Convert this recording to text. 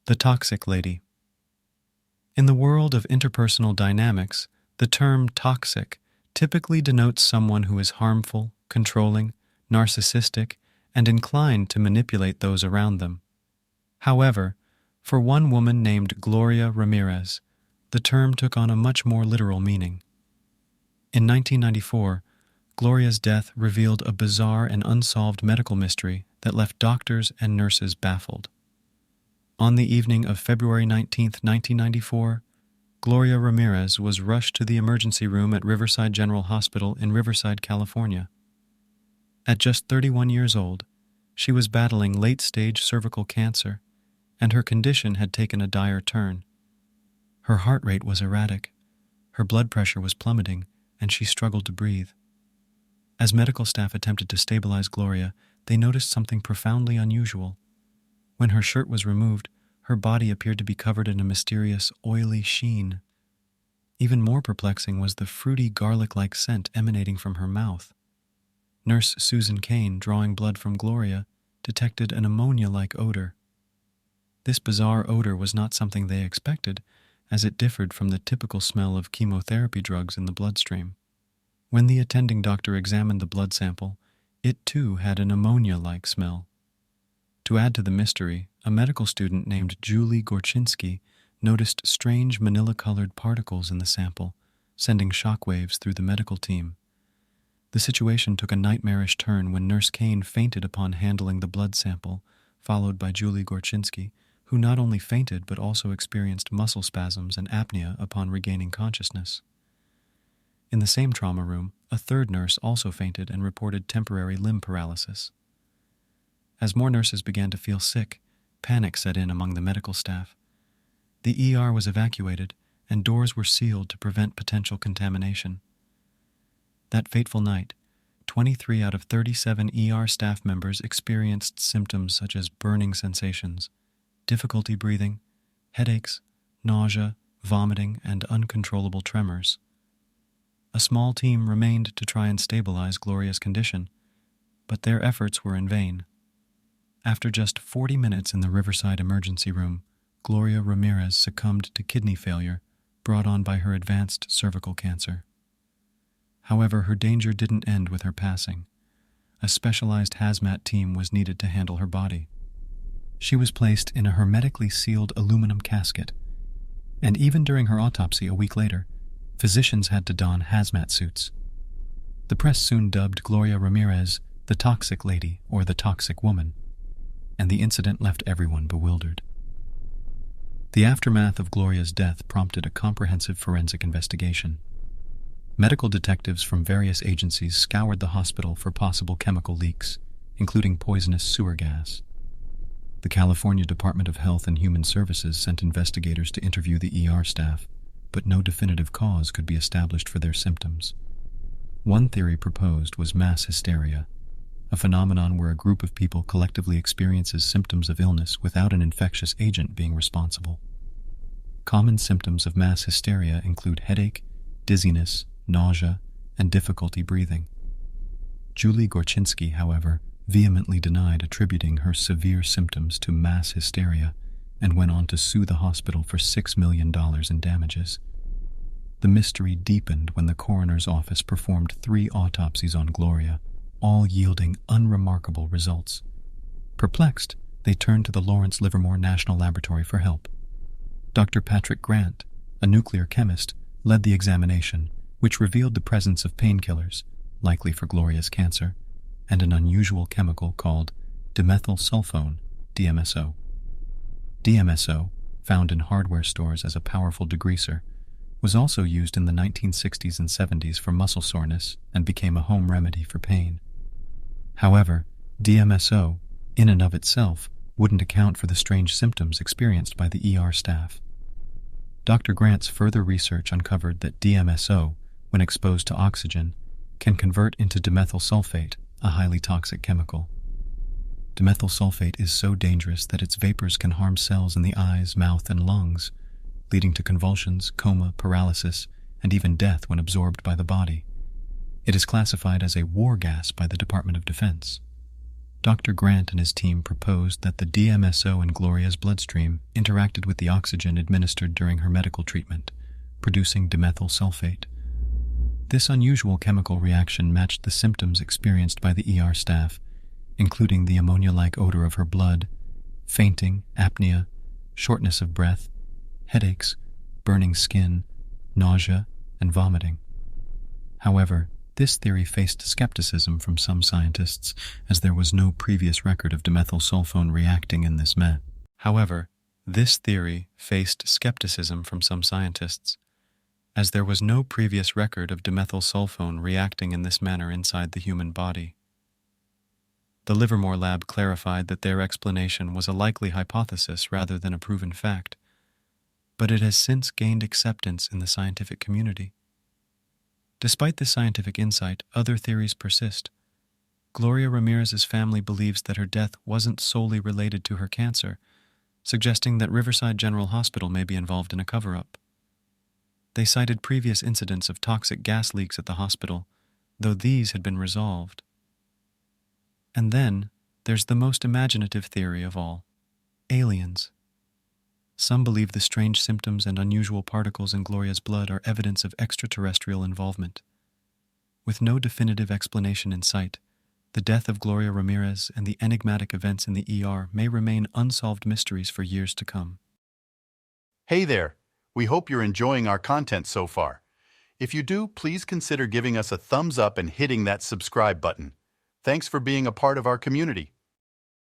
The toxic lady. In the world of interpersonal dynamics, the term toxic typically denotes someone who is harmful, controlling, narcissistic, and inclined to manipulate those around them. However, for one woman named Gloria Ramirez, the term took on a much more literal meaning. In 1994, Gloria's death revealed a bizarre and unsolved medical mystery that left doctors and nurses baffled. On the evening of February 19, 1994, Gloria Ramirez was rushed to the emergency room at Riverside General Hospital in Riverside, California. At just 31 years old, she was battling late-stage cervical cancer, and her condition had taken a dire turn. Her heart rate was erratic, her blood pressure was plummeting, and she struggled to breathe. As medical staff attempted to stabilize Gloria, they noticed something profoundly unusual. When her shirt was removed, her body appeared to be covered in a mysterious, oily sheen. Even more perplexing was the fruity, garlic-like scent emanating from her mouth. Nurse Susan Kane, drawing blood from Gloria, detected an ammonia-like odor. This bizarre odor was not something they expected, as it differed from the typical smell of chemotherapy drugs in the bloodstream. When the attending doctor examined the blood sample, it too had an ammonia-like smell. To add to the mystery, a medical student named Julie Gorczynski noticed strange manila-colored particles in the sample, sending shockwaves through the medical team. The situation took a nightmarish turn when Nurse Kane fainted upon handling the blood sample, followed by Julie Gorczynski, who not only fainted but also experienced muscle spasms and apnea upon regaining consciousness. In the same trauma room, a third nurse also fainted and reported temporary limb paralysis. As more nurses began to feel sick, panic set in among the medical staff. The ER was evacuated, and doors were sealed to prevent potential contamination. That fateful night, 23 out of 37 ER staff members experienced symptoms such as burning sensations, difficulty breathing, headaches, nausea, vomiting, and uncontrollable tremors. A small team remained to try and stabilize Gloria's condition, but their efforts were in vain. After just 40 minutes in the Riverside emergency room, Gloria Ramirez succumbed to kidney failure brought on by her advanced cervical cancer. However, her danger didn't end with her passing. A specialized hazmat team was needed to handle her body. She was placed in a hermetically sealed aluminum casket, and even during her autopsy a week later, physicians had to don hazmat suits. The press soon dubbed Gloria Ramirez the toxic lady or the toxic woman, and the incident left everyone bewildered. The aftermath of Gloria's death prompted a comprehensive forensic investigation. Medical detectives from various agencies scoured the hospital for possible chemical leaks, including poisonous sewer gas. The California Department of Health and Human Services sent investigators to interview the ER staff, but no definitive cause could be established for their symptoms. One theory proposed was mass hysteria, a phenomenon where a group of people collectively experiences symptoms of illness without an infectious agent being responsible. Common symptoms of mass hysteria include headache, dizziness, nausea, and difficulty breathing. Julie Gorczynski, however, vehemently denied attributing her severe symptoms to mass hysteria and went on to sue the hospital for $6 million in damages. The mystery deepened when the coroner's office performed 3 autopsies on Gloria, all yielding unremarkable results. Perplexed, they turned to the Lawrence Livermore National Laboratory for help. Dr. Patrick Grant, a nuclear chemist, led the examination, which revealed the presence of painkillers, likely for Gloria's cancer, and an unusual chemical called dimethylsulfone, DMSO. DMSO, found in hardware stores as a powerful degreaser, was also used in the 1960s and 70s for muscle soreness and became a home remedy for pain. However, DMSO, in and of itself, wouldn't account for the strange symptoms experienced by the ER staff. Dr. Grant's further research uncovered that DMSO, when exposed to oxygen, can convert into dimethyl sulfate, a highly toxic chemical. Dimethyl sulfate is so dangerous that its vapors can harm cells in the eyes, mouth, and lungs, leading to convulsions, coma, paralysis, and even death when absorbed by the body. It is classified as a war gas by the Department of Defense. Dr. Grant and his team proposed that the DMSO in Gloria's bloodstream interacted with the oxygen administered during her medical treatment, producing dimethyl sulfate. This unusual chemical reaction matched the symptoms experienced by the ER staff, including the ammonia-like odor of her blood, fainting, apnea, shortness of breath, headaches, burning skin, nausea, and vomiting. However, this theory faced skepticism from some scientists, as there was no previous record of dimethyl sulfone reacting in this manner. However, this theory faced skepticism from some scientists, as there was no previous record of dimethyl sulfone reacting in this manner inside the human body. The Livermore lab clarified that their explanation was a likely hypothesis rather than a proven fact, but it has since gained acceptance in the scientific community. Despite this scientific insight, other theories persist. Gloria Ramirez's family believes that her death wasn't solely related to her cancer, suggesting that Riverside General Hospital may be involved in a cover-up. They cited previous incidents of toxic gas leaks at the hospital, though these had been resolved. And then, there's the most imaginative theory of all: aliens. Some believe the strange symptoms and unusual particles in Gloria's blood are evidence of extraterrestrial involvement. With no definitive explanation in sight, the death of Gloria Ramirez and the enigmatic events in the ER may remain unsolved mysteries for years to come. Hey there! We hope you're enjoying our content so far. If you do, please consider giving us a thumbs up and hitting that subscribe button. Thanks for being a part of our community.